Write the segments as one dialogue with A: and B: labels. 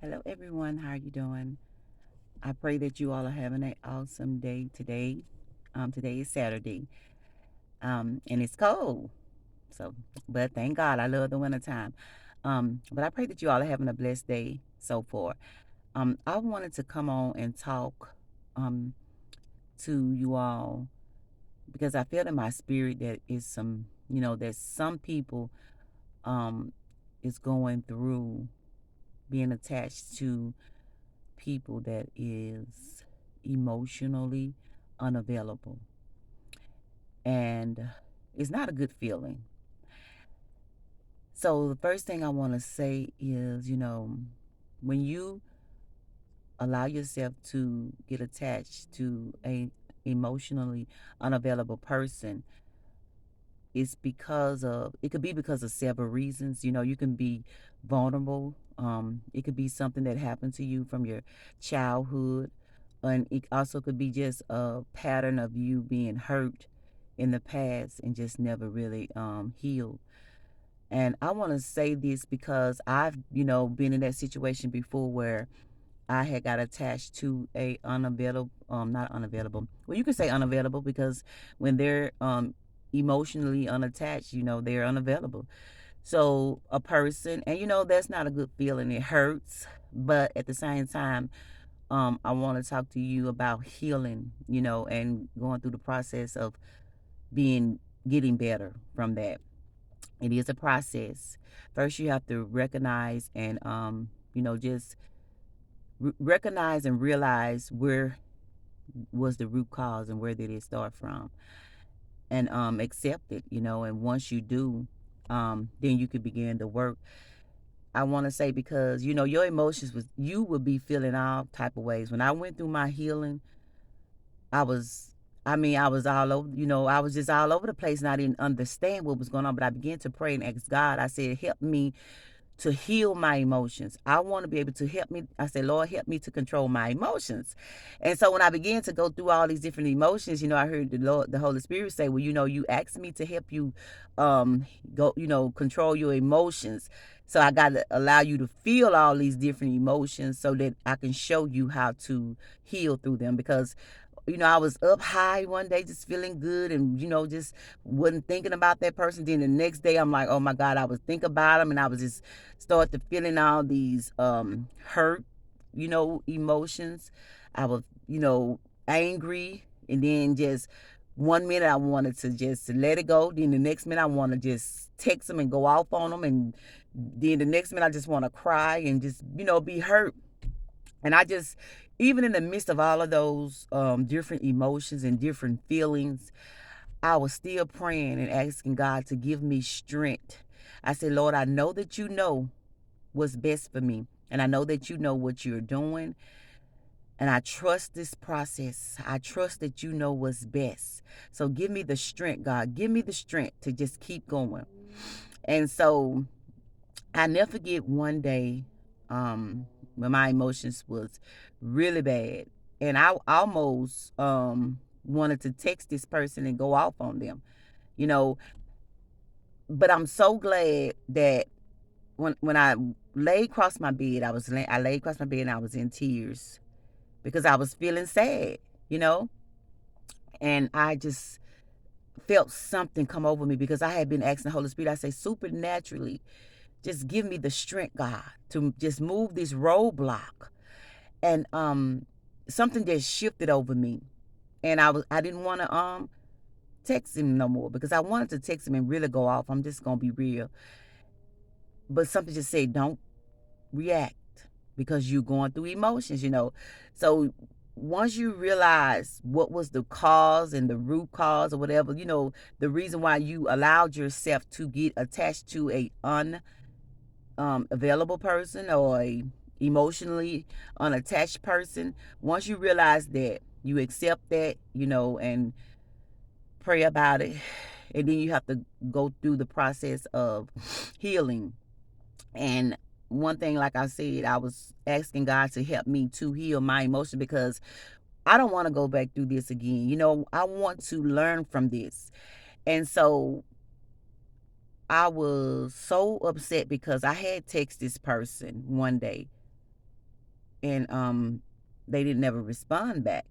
A: Hello, everyone. How are you doing? I pray that you all are having an awesome day today. Today is Saturday, and it's cold. So, but thank God, I love the wintertime. But I pray that you all are having a blessed day so far. I wanted to come on and talk um, to you all because I feel in my spirit that is that some people um, is going through being attached to people that is emotionally unavailable. And it's not a good feeling. So the first thing I want to say is, when you allow yourself to get attached to a emotionally unavailable person, it could be because of several reasons. You can be vulnerable. It could be something that happened to you from your childhood, and it also could be just a pattern of you being hurt in the past and just never really healed. And I want to say this because I've been in that situation before where I had got attached to a unavailable, not unavailable. Well, you can say unavailable because when they're emotionally unattached, they're unavailable. So a person, and that's not a good feeling. It hurts, but at the same time, I want to talk to you about healing, and going through the process of being getting better from that. It is a process. First, you have to recognize and just recognize and realize where was the root cause and where did it start from, and accept it. And once you do, then you can begin to work. I want to say, because your emotions was you will be feeling all type of ways. When I went through my healing, I was I was all over, I was just all over the place and I didn't understand what was going on. But I began to pray and ask God. I said, help me to heal my emotions. I want to be able to help me. I said, Lord, help me to control my emotions. And so when I began to go through all these different emotions, I heard the Holy Spirit say, well, you asked me to help you go, control your emotions. So I got to allow you to feel all these different emotions so that I can show you how to heal through them. Because I was up high one day just feeling good and, just wasn't thinking about that person. Then the next day I'm like, oh my God, I was thinking about them and I was just start to feeling all these hurt, emotions. I was, angry, and then just one minute I wanted to just let it go. Then the next minute I want to just text them and go off on them. And then the next minute I just want to cry and just, be hurt. And I just, even in the midst of all of those different emotions and different feelings, I was still praying and asking God to give me strength. I said, Lord, I know that you know what's best for me. And I know that you know what you're doing. And I trust this process. I trust that you know what's best. So give me the strength, God. Give me the strength to just keep going. And so I never forget one day when my emotions was really bad, and I almost wanted to text this person and go off on them, you know. But I'm so glad that when I lay across my bed, I lay across my bed and I was in tears because I was feeling sad, you know, and I just felt something come over me because I had been asking the Holy Spirit. I say supernaturally, just give me the strength, God, to just move this roadblock. And something just shifted over me. And I didn't want to text him no more because I wanted to text him and really go off. I'm just gonna be real. But something just said, don't react because you're going through emotions. So once you realize what was the cause and the root cause or whatever, the reason why you allowed yourself to get attached to a available person or a emotionally unattached person, once you realize that, you accept that, and pray about it, and then you have to go through the process of healing. And one thing, like I said, I was asking God to help me to heal my emotion because I don't want to go back through this again. I want to learn from this. And so I was so upset because I had texted this person one day and they didn't never respond back.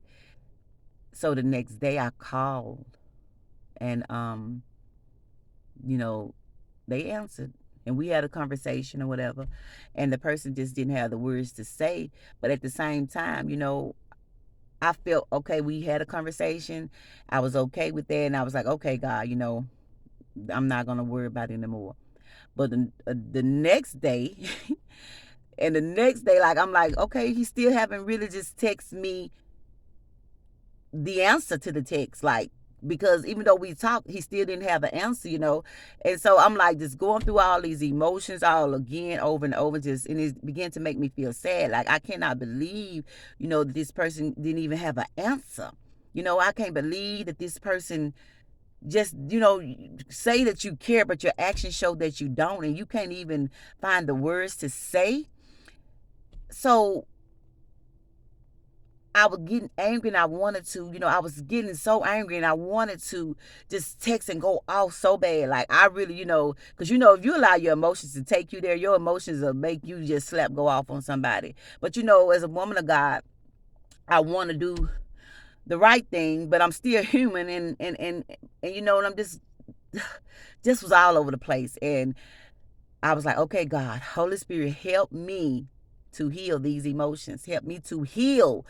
A: So the next day I called, and you know, they answered, and we had a conversation or whatever, and the person just didn't have the words to say. But at the same time, I felt okay. We had a conversation. I was okay with that, and I was like, okay, God, I'm not gonna worry about it anymore. But the next day, and the next day, like, I'm like, okay, he still haven't really just text me the answer to the text, like, because even though we talked, he still didn't have an answer. And so I'm like just going through all these emotions all again over and over, just, and it began to make me feel sad. Like, I cannot believe, that this person didn't even have an answer. I can't believe that this person just, say that you care, but your actions show that you don't, and you can't even find the words to say. So I was getting angry, and I wanted to, I was getting so angry, and I wanted to just text and go off so bad. Like, I really, because, if you allow your emotions to take you there, your emotions will make you just go off on somebody. But, as a woman of God, I want to do the right thing, but I'm still human, and I'm just was all over the place. And I was like, okay, God, Holy Spirit, help me to heal these emotions. Help me to heal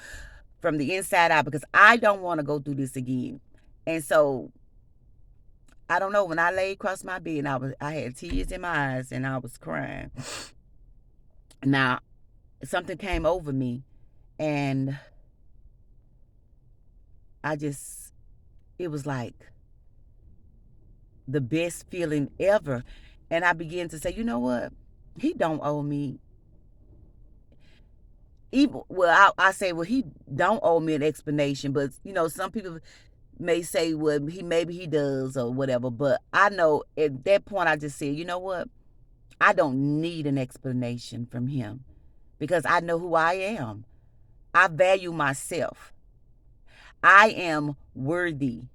A: from the inside out, because I don't want to go through this again. And so I don't know, when I laid across my bed, I had tears in my eyes, and I was crying. Now, something came over me, and it was like the best feeling ever. And I began to say, you know what? He don't owe me. Even, well, I say, well, he don't owe me an explanation, but some people may say, well, maybe he does or whatever. But I know at that point I just said, you know what? I don't need an explanation from him, because I know who I am. I value myself. I am worthy.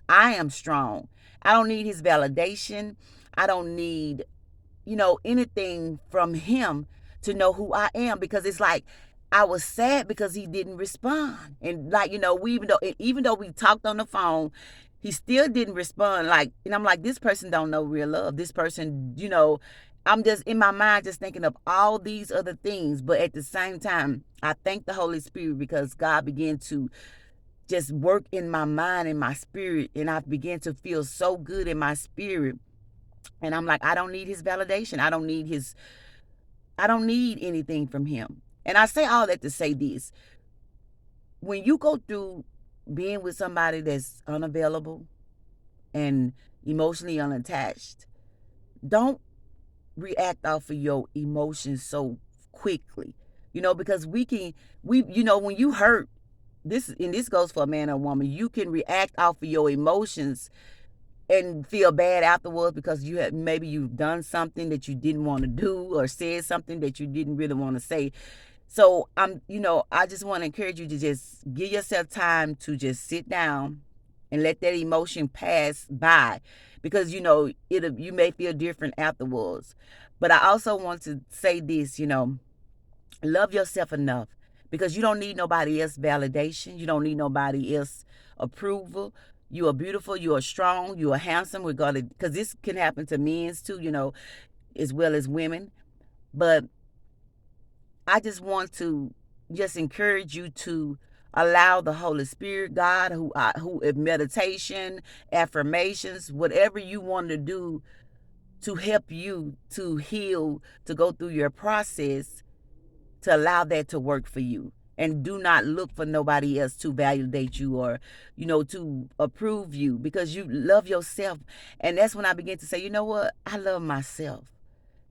A: I am strong. I don't need his validation. I don't need, anything from him to know who I am, because it's like I was sad because he didn't respond. And like, we even though we talked on the phone, he still didn't respond. Like, and I'm like, this person don't know real love. This person, I'm just in my mind just thinking of all these other things. But at the same time, I thank the Holy Spirit, because God began to just work in my mind and my spirit, and I began to feel so good in my spirit. And I'm like, I don't need his validation. I don't need anything from him. And I say all that to say this. When you go through being with somebody that's unavailable and emotionally unattached, don't react off of your emotions so quickly. Because when you hurt, this goes for a man or a woman, you can react off of your emotions and feel bad afterwards, because maybe you've done something that you didn't want to do, or said something that you didn't really want to say. So I just want to encourage you to just give yourself time to just sit down and let that emotion pass by, because you may feel different afterwards. But I also want to say this, love yourself enough, because you don't need nobody else validation. You don't need nobody else approval. You are beautiful. You are strong. You are handsome. Because this can happen to men too, as well as women. But I just want to just encourage you to allow the Holy Spirit, God, who meditation, affirmations, whatever you want to do to help you to heal, to go through your process, to allow that to work for you. And do not look for nobody else to validate you, or, to approve you, because you love yourself. And that's when I begin to say, you know what? I love myself.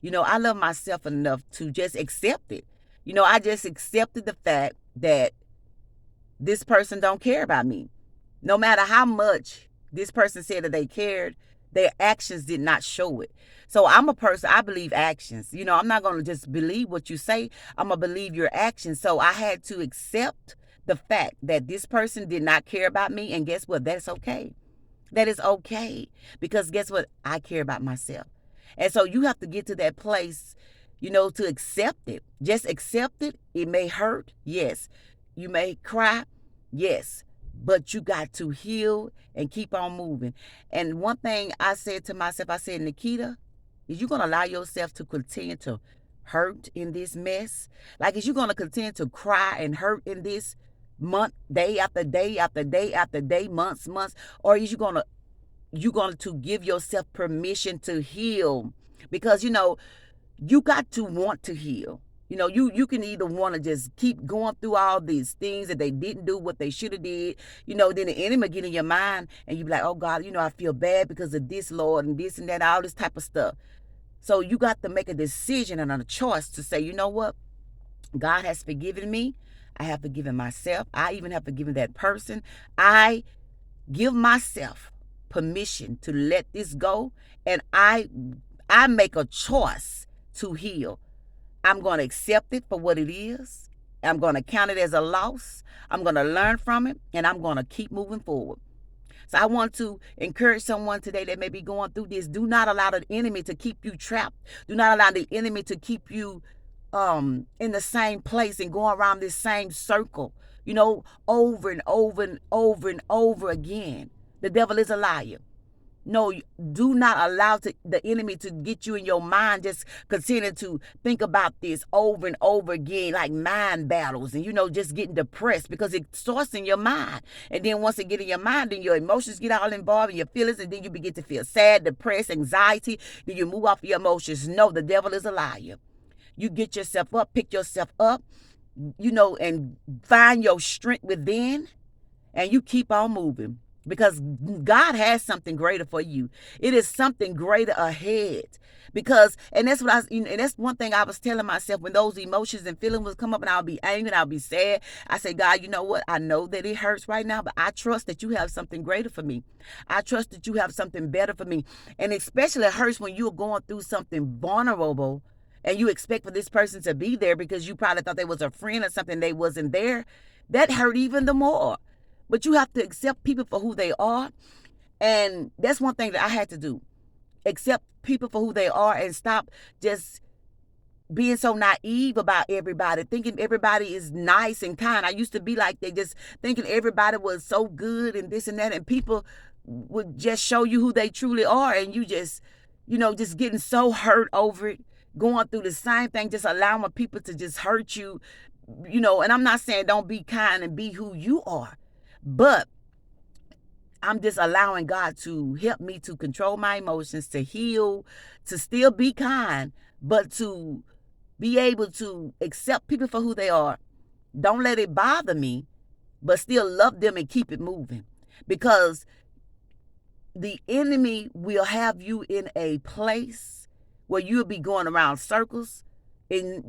A: I love myself enough to just accept it. I just accepted the fact that this person don't care about me. No matter how much this person said that they cared, their actions did not show it. So I'm a person, I believe actions. I'm not going to just believe what you say. I'm going to believe your actions. So I had to accept the fact that this person did not care about me. And guess what? That's okay. That is okay. Because guess what? I care about myself. And so you have to get to that place to accept it. Just accept it. It may hurt, yes. You may cry, yes. But you got to heal and keep on moving. And one thing I said to myself, I said, Nikita, is you going to allow yourself to continue to hurt in this mess? Like, is you going to continue to cry and hurt in this month, day after day after day after day, months, or is you going to give yourself permission to heal? Because you got to want to heal. You can either want to just keep going through all these things that they didn't do what they should have did. Then the enemy get in your mind and you be like, oh God, I feel bad because of this, Lord, and this and that, all this type of stuff. So you got to make a decision and a choice to say, you know what? God has forgiven me. I have forgiven myself. I even have forgiven that person. I give myself permission to let this go, and I make a choice to heal. I'm going to accept it for what it is. I'm going to count it as a loss. I'm going to learn from it, and I'm going to keep moving forward. So I want to encourage someone today that may be going through this. Do not allow the enemy to keep you trapped. Do not allow the enemy to keep you in the same place and going around this same circle, over and over and over and over again. The devil is a liar. No, do not allow the enemy to get you in your mind. Just continue to think about this over and over again, like mind battles, and just getting depressed because it starts in your mind. And then once it get in your mind, then your emotions get all involved in your feelings, and then you begin to feel sad, depressed, anxiety. Then you move off your emotions. No, the devil is a liar. You get yourself up, pick yourself up, and find your strength within, and you keep on moving. Because God has something greater for you. It is something greater ahead. And that's and that's one thing I was telling myself when those emotions and feelings would come up, and I'll be angry and I'll be sad. I say, God, you know what? I know that it hurts right now, but I trust that you have something greater for me. I trust that you have something better for me. And especially it hurts when you're going through something vulnerable and you expect for this person to be there because you probably thought they was a friend or something, they wasn't there. That hurt even the more. But you have to accept people for who they are. And that's one thing that I had to do. Accept people for who they are and stop just being so naive about everybody, thinking everybody is nice and kind. I used to be like that, just thinking everybody was so good and this and that, and people would just show you who they truly are, and you just, just getting so hurt over it, going through the same thing, just allowing people to just hurt you, and I'm not saying don't be kind and be who you are, but I'm just allowing God to help me to control my emotions, to heal, to still be kind, but to be able to accept people for who they are. Don't let it bother me, but still love them and keep it moving. Because the enemy will have you in a place where you'll be going around circles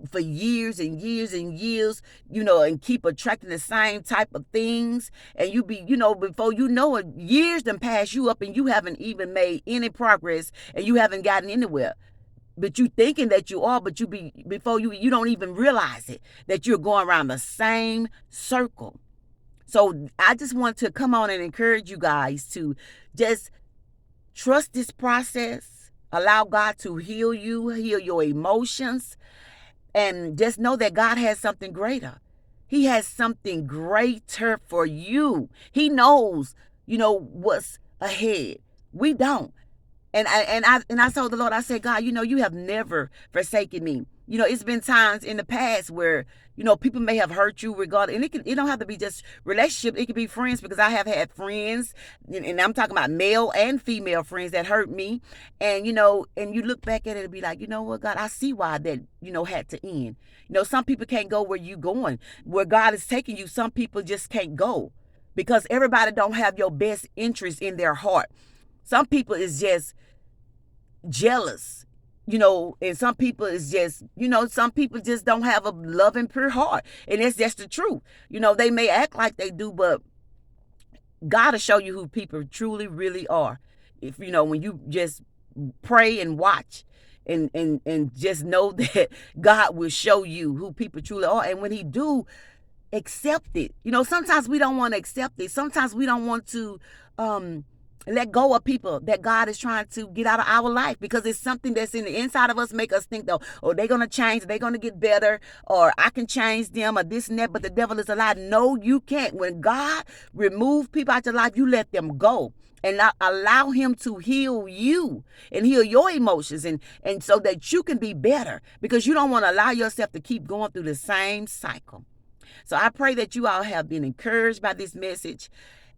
A: for years and years and years, and keep attracting the same type of things. And you be, before you know it, years done pass you up and you haven't even made any progress and you haven't gotten anywhere. But you thinking that you are, but before you don't even realize it, that you're going around the same circle. So I just want to come on and encourage you guys to just trust this process. Allow God to heal you, heal your emotions, and just know that God has something greater. He has something greater for you. He knows, what's ahead. We don't. And I told the Lord, I said, God, you have never forsaken me. It's been times in the past where, people may have hurt you regardless. And it don't have to be just relationship. It could be friends, because I have had friends, and I'm talking about male and female friends that hurt me. And, and you look back at it and be like, you know what, God, I see why that, had to end. Some people can't go where you're going. Where God is taking you, some people just can't go. Because everybody don't have your best interest in their heart. Some people is just jealous, and some people is just, some people just don't have a loving, pure heart. And that's just the truth. They may act like they do, but God will show you who people truly, really are. If, when you just pray and watch and just know that God will show you who people truly are. And when he do, accept it. Sometimes we don't want to accept it. Sometimes we don't want to, let go of people that God is trying to get out of our life, because it's something that's in the inside of us make us think though, oh, they're going to change, they're going to get better, or I can change them, or this and that, but the devil is a lie. No, you can't. When God remove people out your life, you let them go and not allow him to heal you and heal your emotions, and so that you can be better, because you don't want to allow yourself to keep going through the same cycle. So I pray that you all have been encouraged by this message.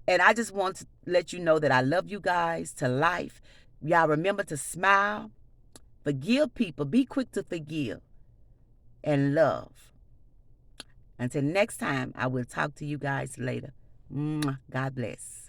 A: And I just want to let you know that I love you guys to life. Y'all remember to smile, forgive people, be quick to forgive, and love. Until next time, I will talk to you guys later. God bless.